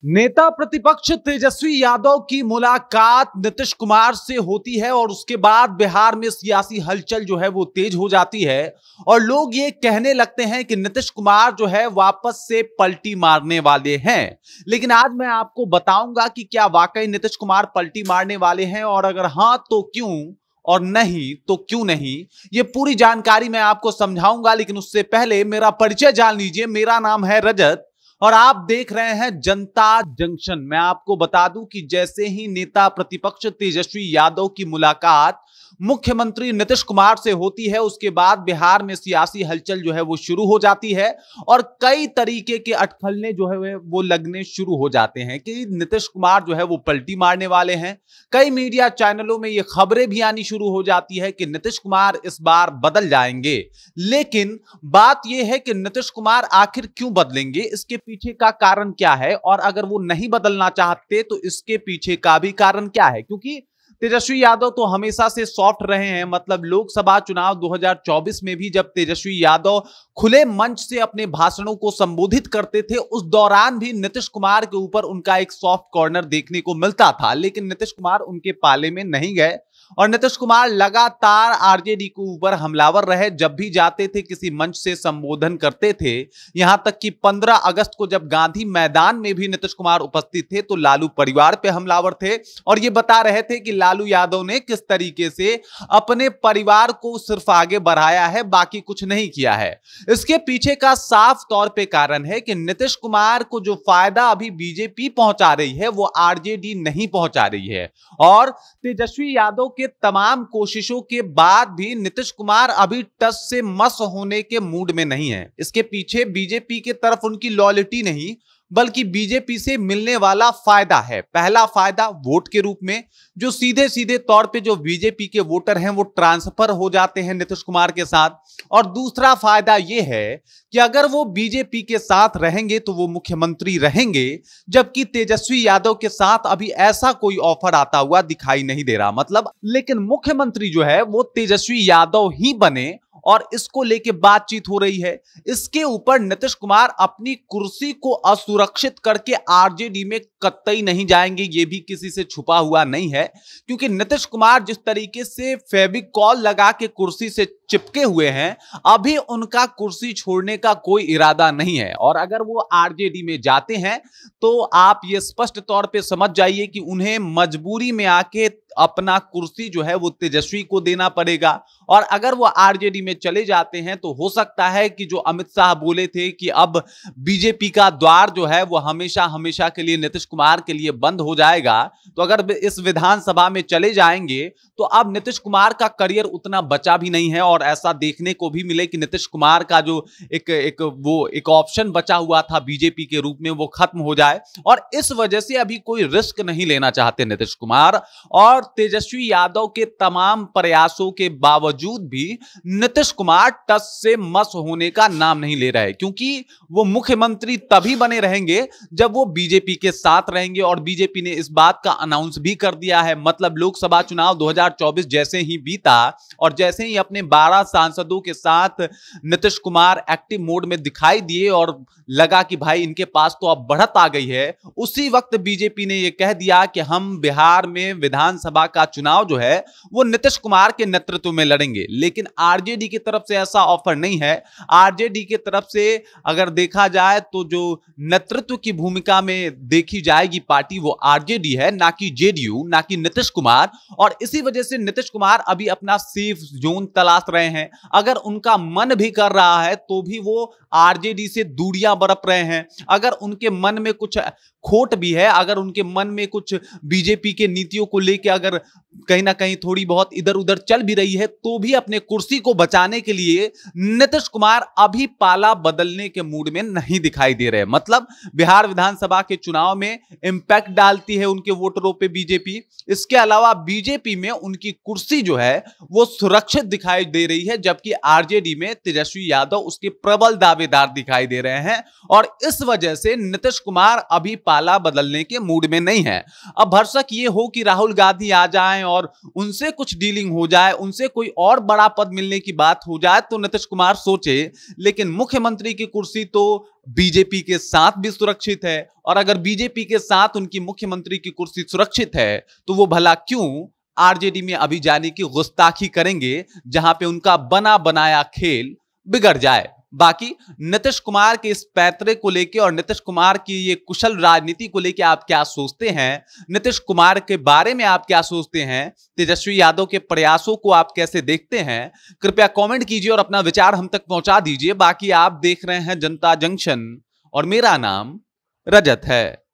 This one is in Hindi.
नेता प्रतिपक्ष तेजस्वी यादव की मुलाकात नीतीश कुमार से होती है और उसके बाद बिहार में सियासी हलचल जो है वो तेज हो जाती है और लोग ये कहने लगते हैं कि नीतीश कुमार जो है वापस से पलटी मारने वाले हैं। लेकिन आज मैं आपको बताऊंगा कि क्या वाकई नीतीश कुमार पलटी मारने वाले हैं और अगर हां तो क्यों और नहीं तो क्यों नहीं, ये पूरी जानकारी मैं आपको समझाऊंगा। लेकिन उससे पहले मेरा परिचय जान लीजिए। मेरा नाम है रजत और आप देख रहे हैं जनता जंक्शन। मैं आपको बता दूं कि जैसे ही नेता प्रतिपक्ष तेजस्वी यादव की मुलाकात मुख्यमंत्री नीतीश कुमार से होती है, उसके बाद बिहार में सियासी हलचल जो है वो शुरू हो जाती है और कई तरीके के अटकलें जो है वो लगने शुरू हो जाते हैं कि नीतीश कुमार जो है वो पलटी मारने वाले हैं। कई मीडिया चैनलों में ये खबरें भी आनी शुरू हो जाती है कि नीतीश कुमार इस बार बदल जाएंगे। लेकिन बात यह है कि नीतीश कुमार आखिर क्यों बदलेंगे, इसके पीछे का कारण क्या है, और अगर वो नहीं बदलना चाहते तो इसके पीछे का भी कारण क्या है। क्योंकि तेजस्वी यादव तो हमेशा से सॉफ्ट रहे हैं। मतलब लोकसभा चुनाव 2024 में भी जब तेजस्वी यादव खुले मंच से अपने भाषणों को संबोधित करते थे, उस दौरान भी नीतीश कुमार के ऊपर उनका एक सॉफ्ट कॉर्नर देखने को मिलता था। लेकिन नीतीश कुमार उनके पाले में नहीं गए और नीतीश कुमार लगातार आरजेडी के ऊपर हमलावर रहे। जब भी जाते थे किसी मंच से संबोधन करते थे, यहां तक कि 15 अगस्त को जब गांधी मैदान में भी नीतीश कुमार उपस्थित थे तो लालू परिवार पे हमलावर थे और ये बता रहे थे कि लालू यादव ने किस तरीके से अपने परिवार को सिर्फ आगे बढ़ाया है, बाकी कुछ नहीं किया है। इसके पीछे का साफ तौर पे कारण है कि नीतीश कुमार को जो फायदा अभी बीजेपी पहुंचा रही है वो आरजेडी नहीं पहुंचा रही है। और तेजस्वी यादव के तमाम कोशिशों के बाद भी नीतीश कुमार अभी टस से मस होने के मूड में नहीं है। इसके पीछे बीजेपी की तरफ उनकी लॉयल्टी नहीं बल्कि बीजेपी से मिलने वाला फायदा है। पहला फायदा वोट के रूप में, जो सीधे सीधे तौर पे जो बीजेपी के वोटर हैं वो ट्रांसफर हो जाते हैं नीतीश कुमार के साथ। और दूसरा फायदा यह है कि अगर वो बीजेपी के साथ रहेंगे तो वो मुख्यमंत्री रहेंगे, जबकि तेजस्वी यादव के साथ अभी ऐसा कोई ऑफर आता हुआ दिखाई नहीं दे रहा। मतलब लेकिन मुख्यमंत्री जो है वो तेजस्वी यादव ही बने और इसको लेके बातचीत हो रही है। इसके ऊपर नीतीश कुमार अपनी कुर्सी को असुरक्षित करके आरजेडी में कतई नहीं जाएंगे, ये भी किसी से छुपा हुआ नहीं है। क्योंकि नीतीश कुमार जिस तरीके से फेविकॉल लगा के कुर्सी से चिपके हुए हैं, अभी उनका कुर्सी छोड़ने का कोई इरादा नहीं है। और अगर वो आरजेडी में जाते हैं तो आप ये स्पष्ट तौर पे समझ जाइए कि उन्हें मजबूरी में आके अपना कुर्सी जो है वो तेजस्वी को देना पड़ेगा। और अगर वो आरजेडी में चले जाते हैं तो हो सकता है कि जो अमित शाह बोले थे कि अब बीजेपी का द्वार जो है वो हमेशा हमेशा के लिए नीतीश कुमार के लिए बंद हो जाएगा, तो अगर इस विधानसभा में चले जाएंगे तो अब नीतीश कुमार का करियर उतना बचा भी नहीं है। और ऐसा देखने को भी मिले कि नीतीश कुमार का जो एक ऑप्शन बचा हुआ था बीजेपी के रूप में वो खत्म हो जाए। और इस वजह से अभी कोई रिस्क नहीं लेना चाहते नीतीश कुमार। और तेजस्वी यादव के तमाम प्रयासों के बावजूद भी नीतीश कुमार टस से मस होने का नाम नहीं ले रहे, क्योंकि वो मुख्यमंत्री तभी बने रहेंगे जब वो बीजेपी के साथ रहेंगे। और बीजेपी ने इस बात का अनाउंस भी कर दिया है। मतलब लोकसभा चुनाव 2024 जैसे ही बीता और जैसे ही अपने 12 सांसदों के साथ नीतीश कुमार एक्टिव मोड में दिखाई दिए और लगा कि भाई इनके पास तो अब बढ़त आ गई है, उसी वक्त बीजेपी ने यह कह दिया कि हम बिहार में विधानसभा का चुनाव जो है वो नीतीश कुमार के नेतृत्व में लड़ेंगे। लेकिन आरजेडी की तरफ से ऐसा ऑफर नहीं है। आरजेडी की तरफ से अगर देखा जाए तो जो नेतृत्व की भूमिका में देखी जाएगी पार्टी वो आरजेडी है, ना कि जेडीयू, ना कि नीतीश कुमार। और इसी वजह से नीतीश कुमार अभी अपना सेफ जोन तलाश रहे हैं। अगर उनका मन भी कर रहा है तो भी वो आरजेडी से दूरियां बरत रहे हैं। अगर उनके मन में कुछ खोट भी है, अगर उनके मन में कुछ बीजेपी के नीतियों को लेकर अगर कहीं ना कहीं थोड़ी बहुत इधर उधर चल भी रही है, तो भी अपने कुर्सी को बचाने के लिए नीतीश कुमार अभी पाला बदलने के मूड में नहीं दिखाई दे रहे। मतलब बिहार विधानसभा के चुनाव में इंपैक्ट डालती है उनके वोटरों पे बीजेपी। इसके अलावा बीजेपी में उनकी कुर्सी जो है वो सुरक्षित दिखाई दे रही है, जबकि आरजेडी में तेजस्वी यादव उसके प्रबल दावेदार दिखाई दे रहे हैं। और इस वजह से नीतीश कुमार अभी पाला बदलने के मूड में नहीं है। अब भरसक ये हो कि राहुल गांधी आ जाएं और उनसे कुछ डीलिंग हो जाए, उनसे कोई और बड़ा पद मिलने की बात हो जाए तो नीतीश कुमार सोचे। लेकिन मुख्यमंत्री की कुर्सी तो बीजेपी के साथ भी सुरक्षित है, और अगर बीजेपी के साथ उनकी मुख्यमंत्री की कुर्सी सुरक्षित है तो वो भला क्यों आरजेडी में अभी जाने की गुस्ताखी करेंगे जहां पे उनका बना बनाया खेल बिगड़ जाए। बाकी नीतीश कुमार के इस पैतरे को लेके और नीतीश कुमार की ये कुशल राजनीति को लेके आप क्या सोचते हैं? नीतीश कुमार के बारे में आप क्या सोचते हैं? तेजस्वी यादव के प्रयासों को आप कैसे देखते हैं? कृपया कमेंट कीजिए और अपना विचार हम तक पहुंचा दीजिए। बाकी आप देख रहे हैं जनता जंक्शन और मेरा नाम रजत है।